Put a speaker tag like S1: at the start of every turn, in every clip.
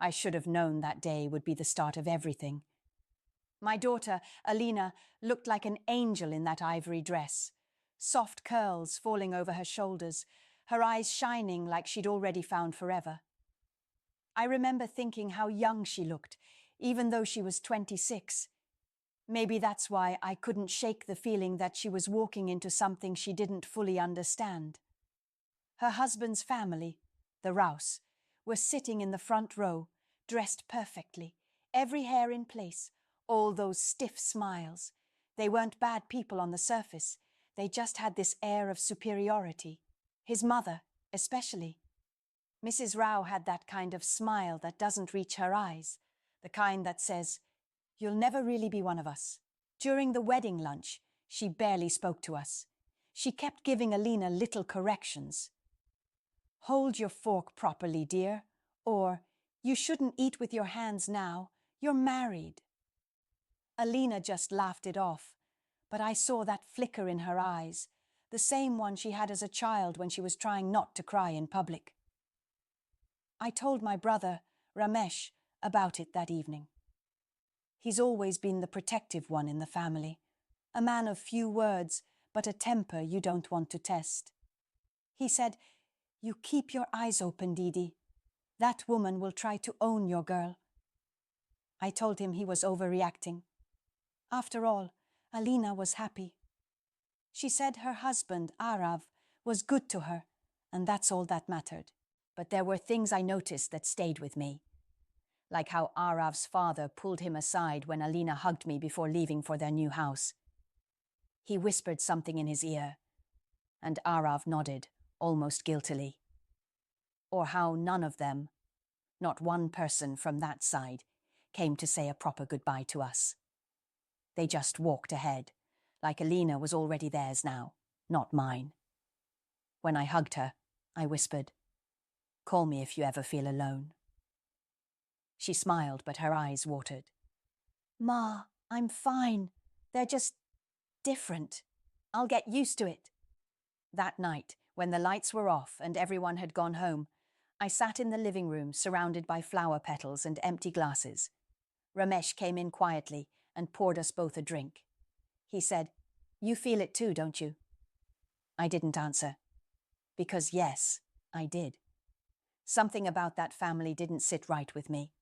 S1: I should have known that day would be the start of everything. My daughter, Alina, looked like an angel in that ivory dress. Soft curls falling over her shoulders, her eyes shining like she'd already found forever. I remember thinking how young she looked, even though she was 26. Maybe that's why I couldn't shake the feeling that she was walking into something she didn't fully understand. Her husband's family, the Raos, were sitting in the front row, dressed perfectly, every hair in place, all those stiff smiles. They weren't bad people on the surface. They just had this air of superiority. His mother, especially. Mrs. Rao had that kind of smile that doesn't reach her eyes, the kind that says, "You'll never really be one of us." During the wedding lunch, she barely spoke to us. She kept giving Alina little corrections. "Hold your fork properly, dear," or "You shouldn't eat with your hands now, you're married." Alina just laughed it off, but I saw that flicker in her eyes, the same one she had as a child when she was trying not to cry in public. I told my brother, Ramesh, about it that evening. He's always been the protective one in the family, a man of few words, but a temper you don't want to test. He said, "You keep your eyes open, Didi. That woman will try to own your girl." I told him he was overreacting. After all, Alina was happy. She said her husband, Aarav, was good to her, and that's all that mattered. But there were things I noticed that stayed with me. Like how Aarav's father pulled him aside when Alina hugged me before leaving for their new house. He whispered something in his ear, and Aarav nodded, almost guiltily. Or how none of them, not one person from that side, came to say a proper goodbye to us. They just walked ahead, like Alina was already theirs now, not mine. When I hugged her, I whispered, "Call me if you ever feel alone." She smiled, but her eyes watered. "Ma, I'm fine. They're just different. I'll get used to it." That night, when the lights were off and everyone had gone home, I sat in the living room surrounded by flower petals and empty glasses. Ramesh came in quietly and poured us both a drink. He said, "You feel it too, don't you?" I didn't answer. Because yes, I did. Something about that family didn't sit right with me.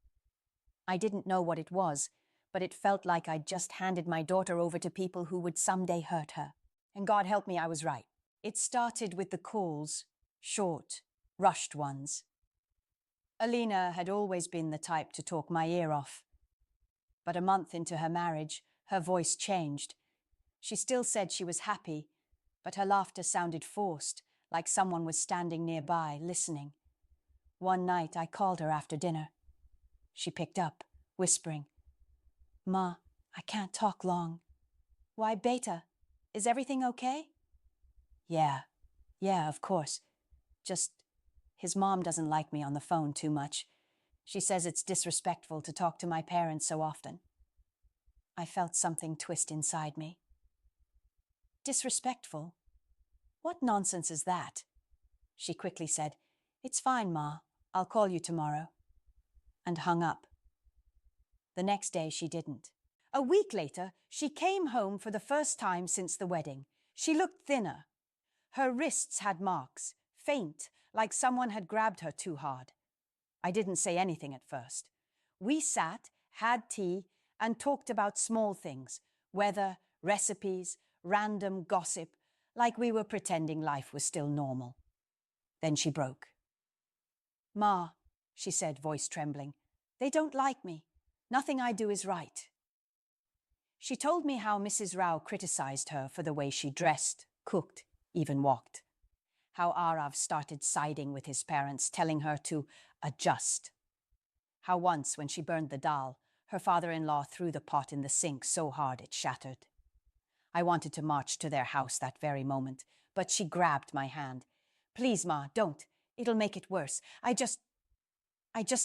S1: I didn't know what it was, but it felt like I'd just handed my daughter over to people who would someday hurt her. And God help me, I was right. It started with the calls, short, rushed ones. Alina had always been the type to talk my ear off. But a month into her marriage, her voice changed. She still said she was happy, but her laughter sounded forced, like someone was standing nearby, listening. One night I called her after dinner. She picked up, whispering, "Ma, I can't talk long." "Why, Beta? Is everything okay?" Yeah, of course. Just, his mom doesn't like me on the phone too much. She says it's disrespectful to talk to my parents so often." I felt something twist inside me. Disrespectful? What nonsense is that? She quickly said, "It's fine, Ma. I'll call you tomorrow." And hung up. The next day she didn't. A week later, she came home for the first time since the wedding. She looked thinner. Her wrists had marks, faint, like someone had grabbed her too hard. I didn't say anything at first. We sat, had tea, and talked about small things, weather, recipes, random gossip, like we were pretending life was still normal. Then she broke. "Ma," she said, voice trembling, "they don't like me. Nothing I do is right." She told me how Mrs. Rao criticized her for the way she dressed, cooked, even walked. How Aarav started siding with his parents, telling her to adjust. How once, when she burned the dal, her father-in-law threw the pot in the sink so hard it shattered. I wanted to march to their house that very moment, but she grabbed my hand. "Please, Ma, don't. It'll make it worse. I just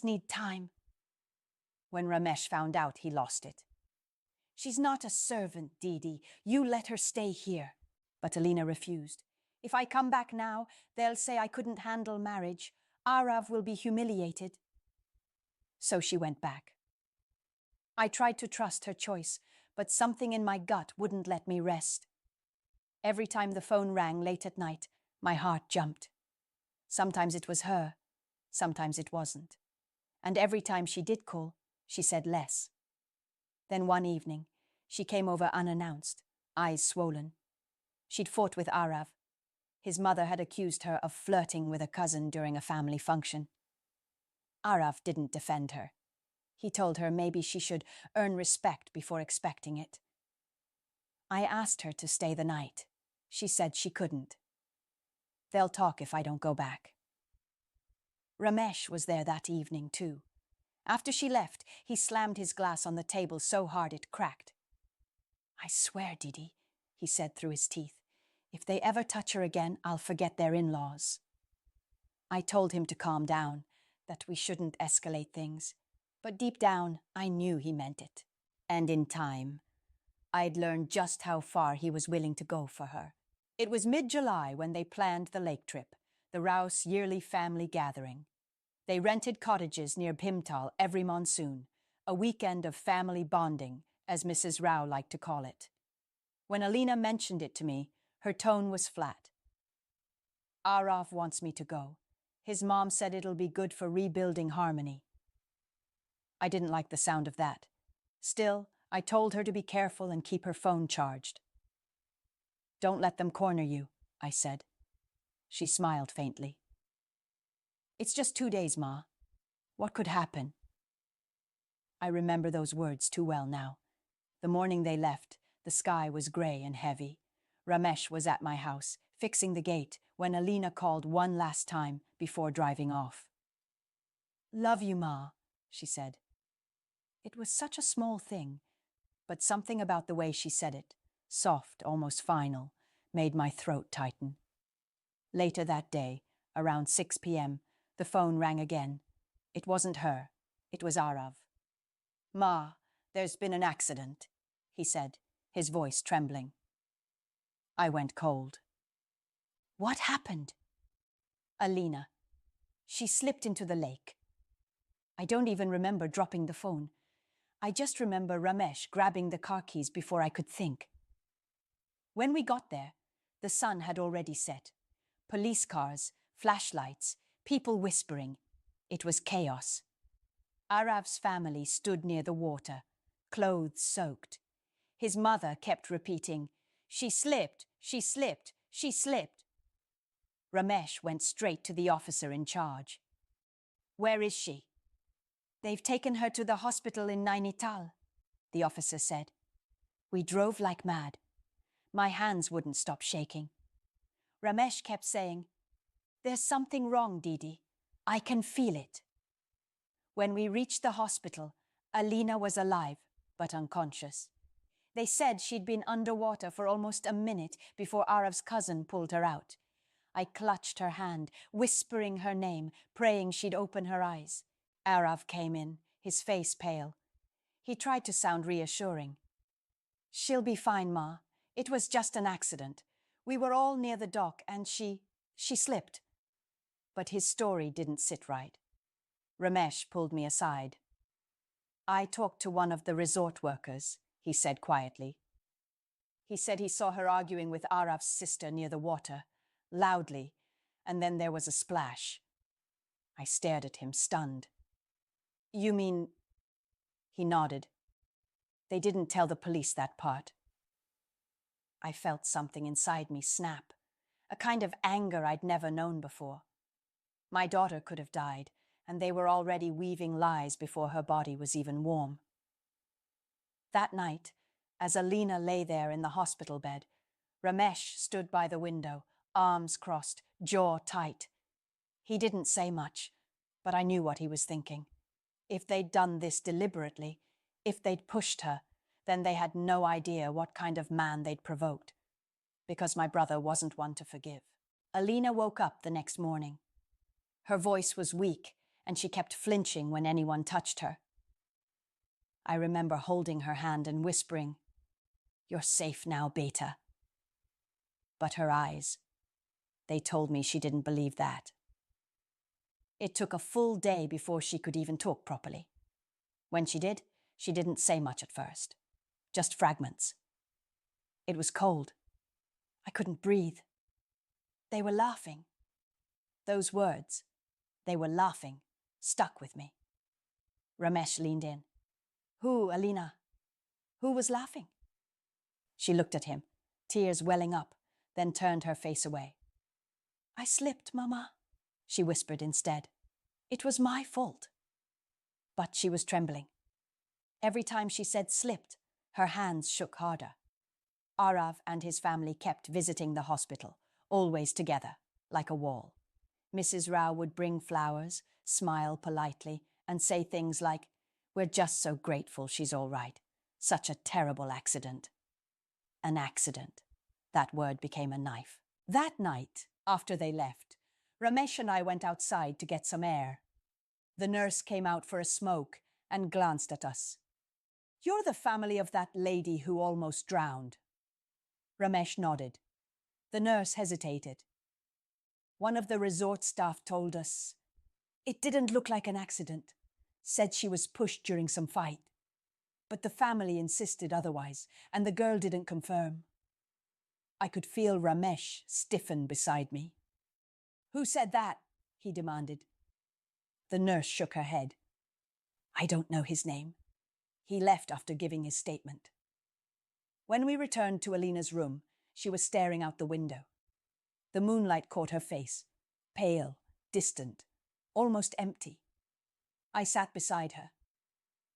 S1: need time." When Ramesh found out, he lost it. "She's not a servant, Didi. You let her stay here." But Alina refused. "If I come back now, they'll say I couldn't handle marriage. Aarav will be humiliated." So she went back. I tried to trust her choice, but something in my gut wouldn't let me rest. Every time the phone rang late at night, my heart jumped. Sometimes it was her, sometimes it wasn't. And every time she did call, she said less. Then one evening, she came over unannounced, eyes swollen. She'd fought with Aarav. His mother had accused her of flirting with a cousin during a family function. Aarav didn't defend her. He told her maybe she should earn respect before expecting it. I asked her to stay the night. She said she couldn't. They'll talk if I don't go back. Ramesh was there that evening too. After she left, he slammed his glass on the table so hard it cracked. "I swear, Didi," he said through his teeth, "if they ever touch her again, I'll forget their in-laws." I told him to calm down, that we shouldn't escalate things. But deep down, I knew he meant it. And in time, I'd learned just how far he was willing to go for her. It was mid-July when they planned the lake trip, the Raos yearly family gathering. They rented cottages near Pimtal every monsoon, a weekend of family bonding, as Mrs. Rao liked to call it. When Alina mentioned it to me, her tone was flat. "Aarav wants me to go. His mom said it'll be good for rebuilding harmony." I didn't like the sound of that. Still, I told her to be careful and keep her phone charged. "Don't let them corner you," I said. She smiled faintly. "It's just 2 days, Ma. What could happen?" I remember those words too well now. The morning they left, the sky was grey and heavy. Ramesh was at my house, fixing the gate, when Alina called one last time before driving off. "Love you, Ma," she said. It was such a small thing, but something about the way she said it, soft, almost final, made my throat tighten. Later that day, around 6 p.m., the phone rang again. It wasn't her. It was Aarav. "Ma, there's been an accident," he said, his voice trembling. I went cold. "What happened?" "Alina. She slipped into the lake." I don't even remember dropping the phone. I just remember Ramesh grabbing the car keys before I could think. When we got there, the sun had already set. Police cars, flashlights, people whispering. It was chaos. Aarav's family stood near the water, clothes soaked. His mother kept repeating, "She slipped, she slipped, she slipped." Ramesh went straight to the officer in charge. "Where is she?" "They've taken her to the hospital in Nainital," the officer said. We drove like mad. My hands wouldn't stop shaking. Ramesh kept saying, "There's something wrong, Didi. I can feel it." When we reached the hospital, Alina was alive, but unconscious. They said she'd been underwater for almost a minute before Aarav's cousin pulled her out. I clutched her hand, whispering her name, praying she'd open her eyes. Aarav came in, his face pale. He tried to sound reassuring. "She'll be fine, Ma. It was just an accident. We were all near the dock and she slipped." But his story didn't sit right. Ramesh pulled me aside. "I talked to one of the resort workers," he said quietly. He said he saw her arguing with Aarav's sister near the water, loudly, and then there was a splash. I stared at him, stunned. "You mean—" He nodded. "They didn't tell the police that part." I felt something inside me snap, a kind of anger I'd never known before. My daughter could have died, and they were already weaving lies before her body was even warm. That night, as Alina lay there in the hospital bed, Ramesh stood by the window, arms crossed, jaw tight. He didn't say much, but I knew what he was thinking. If they'd done this deliberately, if they'd pushed her, then they had no idea what kind of man they'd provoked. Because my brother wasn't one to forgive. Alina woke up the next morning. Her voice was weak, and she kept flinching when anyone touched her. I remember holding her hand and whispering, "You're safe now, Beta." But her eyes, they told me she didn't believe that. It took a full day before she could even talk properly. When she did, she didn't say much at first. Just fragments. It was cold. I couldn't breathe. They were laughing. Those words, they were laughing, stuck with me. Ramesh leaned in. Who, Alina? Who was laughing? She looked at him, tears welling up, then turned her face away. I slipped, Mama, she whispered instead. It was my fault. But she was trembling. Every time she said slipped, her hands shook harder. Aarav and his family kept visiting the hospital, always together, like a wall. Mrs. Rao would bring flowers, smile politely, and say things like, "We're just so grateful she's all right. Such a terrible accident." An accident. That word became a knife. That night, after they left, Ramesh and I went outside to get some air. The nurse came out for a smoke and glanced at us. You're the family of that lady who almost drowned. Ramesh nodded. The nurse hesitated. One of the resort staff told us. It didn't look like an accident. Said she was pushed during some fight. But the family insisted otherwise, and the girl didn't confirm. I could feel Ramesh stiffen beside me. Who said that? He demanded. The nurse shook her head. I don't know his name. He left after giving his statement. When we returned to Alina's room, she was staring out the window. The moonlight caught her face, pale, distant, almost empty. I sat beside her.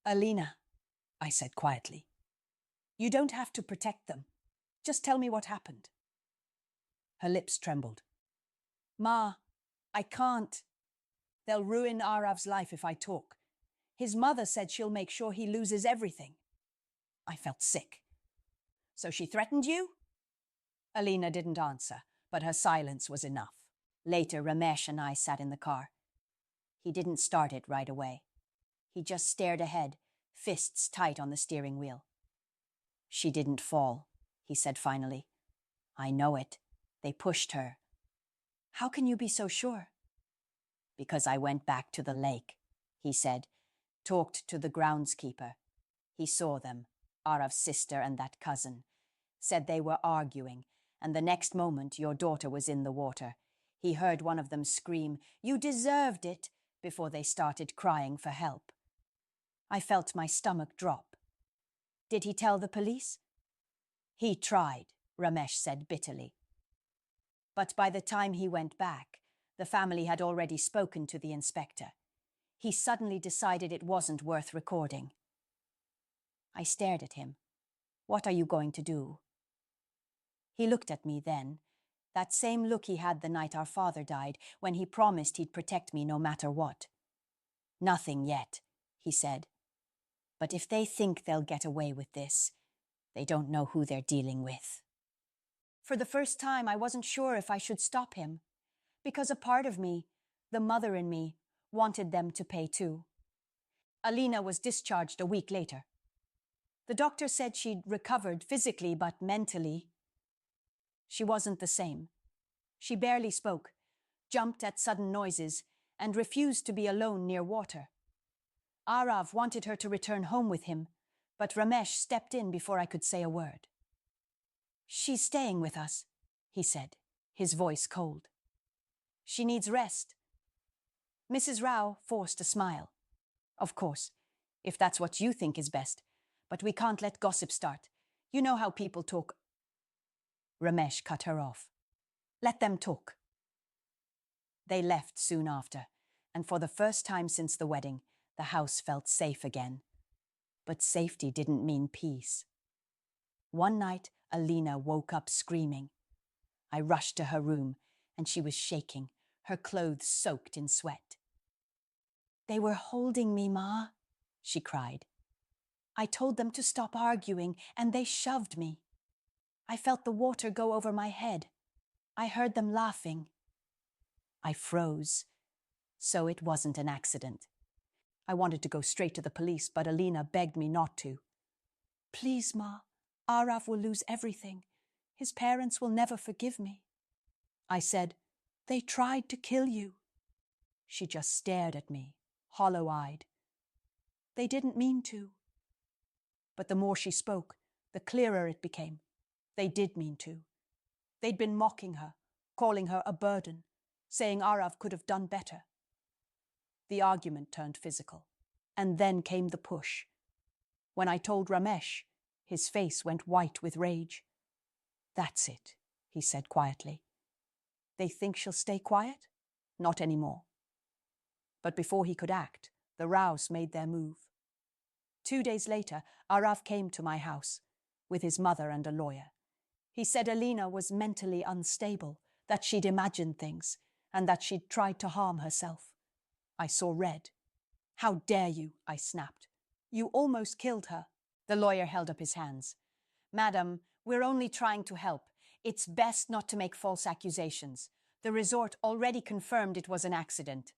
S1: Alina, I said quietly. You don't have to protect them. Just tell me what happened. Her lips trembled. Ma, I can't. They'll ruin Aarav's life if I talk. His mother said she'll make sure he loses everything. I felt sick. So she threatened you? Alina didn't answer, but her silence was enough. Later, Ramesh and I sat in the car. He didn't start it right away. He just stared ahead, fists tight on the steering wheel. She didn't fall, he said finally. I know it. They pushed her. How can you be so sure? Because I went back to the lake, he said, talked to the groundskeeper. He saw them, Aarav's sister and that cousin. Said they were arguing, and the next moment your daughter was in the water. He heard one of them scream, "You deserved it," before they started crying for help. I felt my stomach drop. Did he tell the police? He tried, Ramesh said bitterly. But by the time he went back, the family had already spoken to the inspector. He suddenly decided it wasn't worth recording. I stared at him. What are you going to do? He looked at me then, that same look he had the night our father died, when he promised he'd protect me no matter what. Nothing yet, he said. But if they think they'll get away with this, they don't know who they're dealing with. For the first time, I wasn't sure if I should stop him, because a part of me, the mother in me, wanted them to pay too. Alina was discharged a week later. The doctor said she'd recovered physically, but mentally, she wasn't the same. She barely spoke, jumped at sudden noises, and refused to be alone near water. Aarav wanted her to return home with him, but Ramesh stepped in before I could say a word. She's staying with us, he said, his voice cold. She needs rest. Mrs. Rao forced a smile. Of course, if that's what you think is best, but we can't let gossip start. You know how people talk. Ramesh cut her off. Let them talk. They left soon after, and for the first time since the wedding, the house felt safe again. But safety didn't mean peace. One night, Alina woke up screaming. I rushed to her room, and she was shaking, her clothes soaked in sweat. They were holding me, Ma, she cried. I told them to stop arguing, and they shoved me. I felt the water go over my head. I heard them laughing. I froze. So it wasn't an accident. I wanted to go straight to the police, but Alina begged me not to. Please, Ma, Aarav will lose everything. His parents will never forgive me. I said, they tried to kill you. She just stared at me, hollow-eyed. They didn't mean to. But the more she spoke, the clearer it became. They did mean to. They'd been mocking her, calling her a burden, saying Aarav could have done better. The argument turned physical, and then came the push. When I told Ramesh, his face went white with rage. That's it, he said quietly. They think she'll stay quiet? Not anymore. But before he could act, the Raos made their move. 2 days later, Aarav came to my house, with his mother and a lawyer. He said Alina was mentally unstable, that she'd imagined things, and that she'd tried to harm herself. I saw red. How dare you, I snapped. You almost killed her. The lawyer held up his hands. Madam, we're only trying to help. It's best not to make false accusations. The resort already confirmed it was an accident.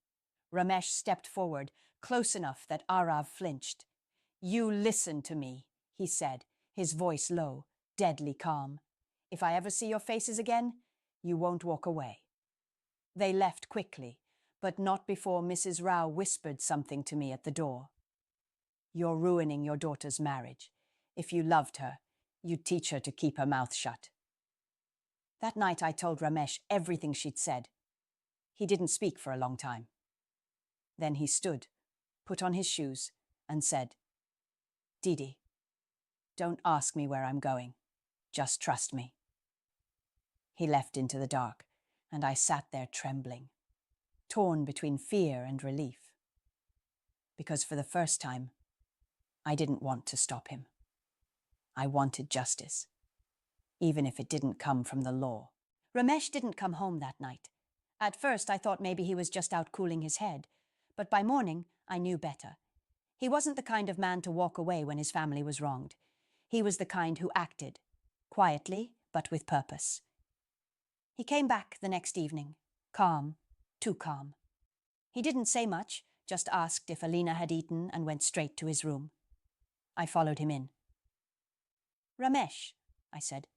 S1: Ramesh stepped forward, close enough that Aarav flinched. You listen to me, he said, his voice low, deadly calm. If I ever see your faces again, you won't walk away. They left quickly, but not before Mrs. Rao whispered something to me at the door. You're ruining your daughter's marriage. If you loved her, you'd teach her to keep her mouth shut. That night I told Ramesh everything she'd said. He didn't speak for a long time. Then he stood, put on his shoes, and said, Didi, don't ask me where I'm going. Just trust me. He left into the dark, and I sat there trembling, torn between fear and relief. Because for the first time, I didn't want to stop him. I wanted justice, even if it didn't come from the law. Ramesh didn't come home that night. At first, I thought maybe he was just out cooling his head, but by morning, I knew better. He wasn't the kind of man to walk away when his family was wronged. He was the kind who acted, quietly, but with purpose. He came back the next evening, calm, too calm. He didn't say much, just asked if Alina had eaten and went straight to his room. I followed him in. Ramesh, I said,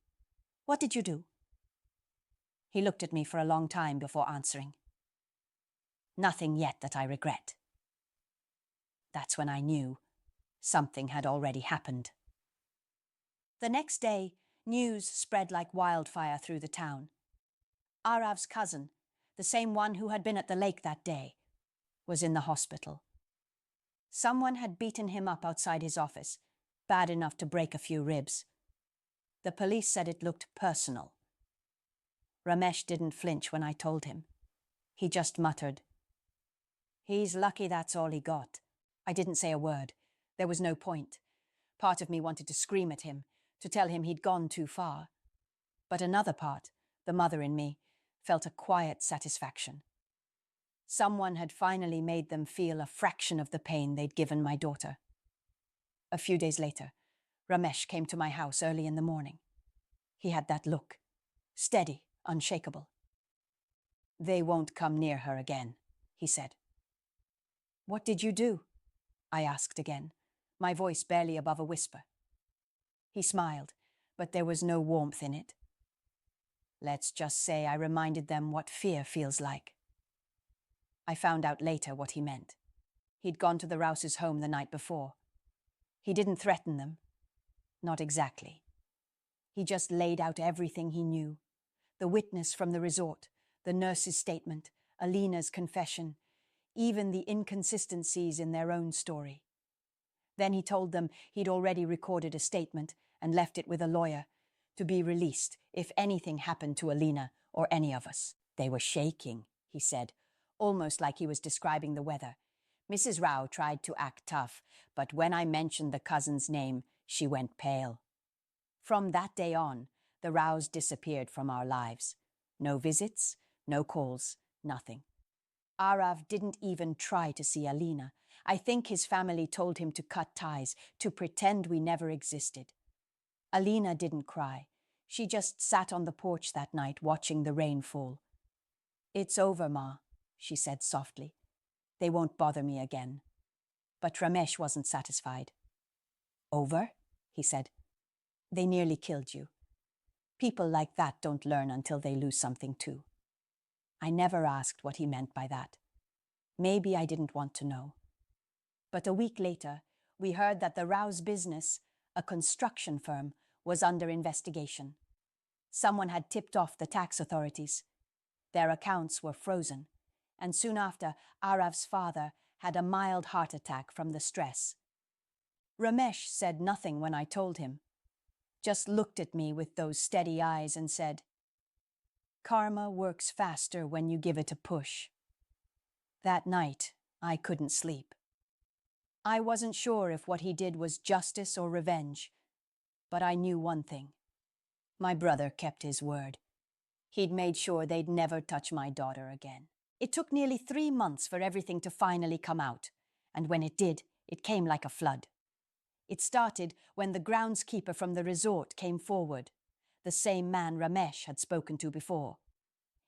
S1: what did you do? He looked at me for a long time before answering. Nothing yet that I regret. That's when I knew something had already happened. The next day, news spread like wildfire through the town. Aarav's cousin, the same one who had been at the lake that day, was in the hospital. Someone had beaten him up outside his office, bad enough to break a few ribs. The police said it looked personal. Ramesh didn't flinch when I told him. He just muttered, He's lucky that's all he got. I didn't say a word. There was no point. Part of me wanted to scream at him, to tell him he'd gone too far. But another part, the mother in me, felt a quiet satisfaction. Someone had finally made them feel a fraction of the pain they'd given my daughter. A few days later, Ramesh came to my house early in the morning. He had that look, steady, unshakable. They won't come near her again, he said. What did you do? I asked again, my voice barely above a whisper. He smiled, but there was no warmth in it. Let's just say I reminded them what fear feels like. I found out later what he meant. He'd gone to the Raos' home the night before. He didn't threaten them. Not exactly. He just laid out everything he knew. The witness from the resort, the nurse's statement, Alina's confession, even the inconsistencies in their own story. Then he told them he'd already recorded a statement and left it with a lawyer to be released if anything happened to Alina or any of us. They were shaking, he said, almost like he was describing the weather. Mrs. Rao tried to act tough, but when I mentioned the cousin's name, she went pale. From that day on, the Raos disappeared from our lives. No visits, no calls, nothing. Aarav didn't even try to see Alina. I think his family told him to cut ties, to pretend we never existed. Alina didn't cry. She just sat on the porch that night watching the rain fall. It's over, Ma, she said softly. They won't bother me again. But Ramesh wasn't satisfied. Over? He said. They nearly killed you. People like that don't learn until they lose something too. I never asked what he meant by that. Maybe I didn't want to know. But a week later, we heard that the Raos business, a construction firm, was under investigation. Someone had tipped off the tax authorities. Their accounts were frozen, and soon after, Aarav's father had a mild heart attack from the stress. Ramesh said nothing when I told him, just looked at me with those steady eyes and said, "Karma works faster when you give it a push." That night, I couldn't sleep. I wasn't sure if what he did was justice or revenge, but I knew one thing. My brother kept his word. He'd made sure they'd never touch my daughter again. It took nearly 3 months for everything to finally come out, and when it did, it came like a flood. It started when the groundskeeper from the resort came forward, the same man Ramesh had spoken to before.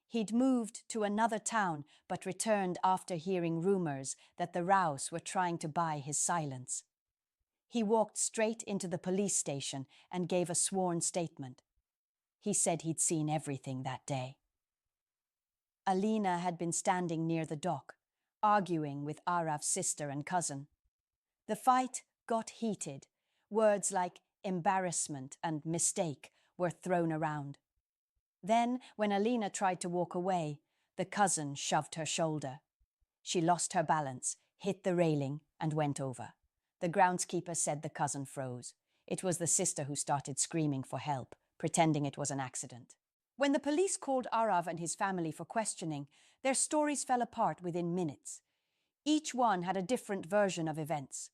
S1: He'd moved to another town but returned after hearing rumors that the Raos were trying to buy his silence. He walked straight into the police station and gave a sworn statement. He said he'd seen everything that day. Alina had been standing near the dock, arguing with Aarav's sister and cousin. The fight got heated. Words like embarrassment and mistake were thrown around. Then, when Alina tried to walk away, the cousin shoved her shoulder. She lost her balance, hit the railing, and went over. The groundskeeper said the cousin froze. It was the sister who started screaming for help, pretending it was an accident. When the police called Aarav and his family for questioning, their stories fell apart within minutes. Each one had a different version of events.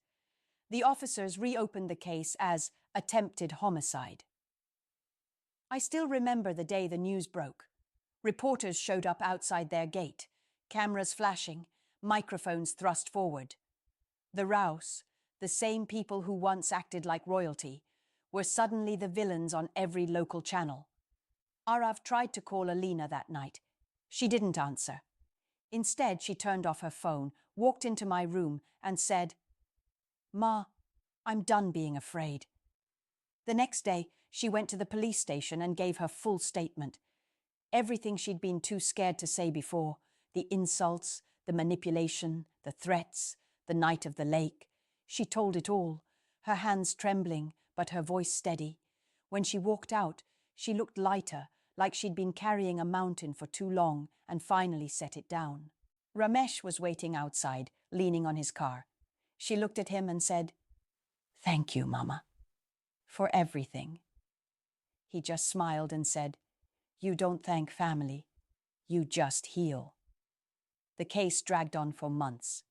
S1: The officers reopened the case as attempted homicide. I still remember the day the news broke. Reporters showed up outside their gate, cameras flashing, microphones thrust forward. The Raos, the same people who once acted like royalty, were suddenly the villains on every local channel. Aarav tried to call Alina that night. She didn't answer. Instead, she turned off her phone, walked into my room, and said, "Ma, I'm done being afraid." The next day, she went to the police station and gave her full statement. Everything she'd been too scared to say before, the insults, the manipulation, the threats, the night of the lake. She told it all, her hands trembling, but her voice steady. When she walked out, she looked lighter, like she'd been carrying a mountain for too long and finally set it down. Ramesh was waiting outside, leaning on his car. She looked at him and said, "Thank you, Mama, for everything." He just smiled and said, "You don't thank family, you just heal." The case dragged on for months.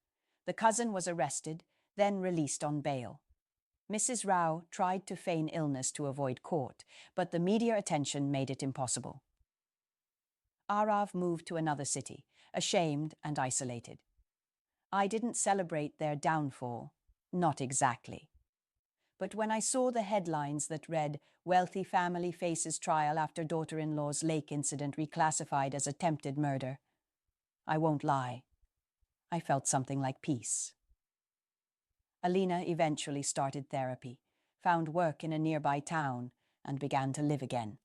S1: The cousin was arrested, then released on bail. Mrs. Rao tried to feign illness to avoid court, but the media attention made it impossible. Aarav moved to another city, ashamed and isolated. I didn't celebrate their downfall, not exactly. But when I saw the headlines that read, "Wealthy family faces trial after daughter-in-law's lake incident reclassified as attempted murder," I won't lie, I felt something like peace. Alina eventually started therapy, found work in a nearby town, and began to live again.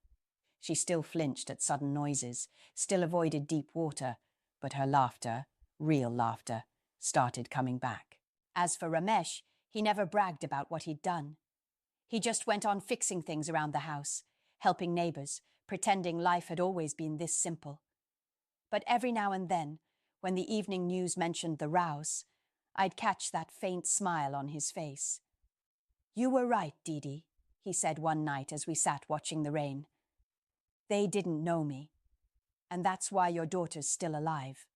S1: She still flinched at sudden noises, still avoided deep water, but her laughter, real laughter, started coming back. As for Ramesh, he never bragged about what he'd done. He just went on fixing things around the house, helping neighbors, pretending life had always been this simple. But every now and then, when the evening news mentioned the Raos, I'd catch that faint smile on his face. "You were right, Didi," he said one night as we sat watching the rain. "They didn't know me, and that's why your daughter's still alive."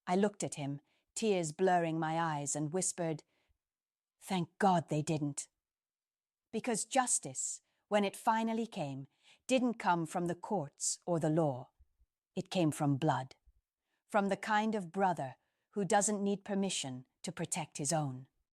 S1: I looked at him, tears blurring my eyes, and whispered, "Thank God they didn't." Because justice, when it finally came, didn't come from the courts or the law. It came from blood, from the kind of brother who doesn't need permission to protect his own.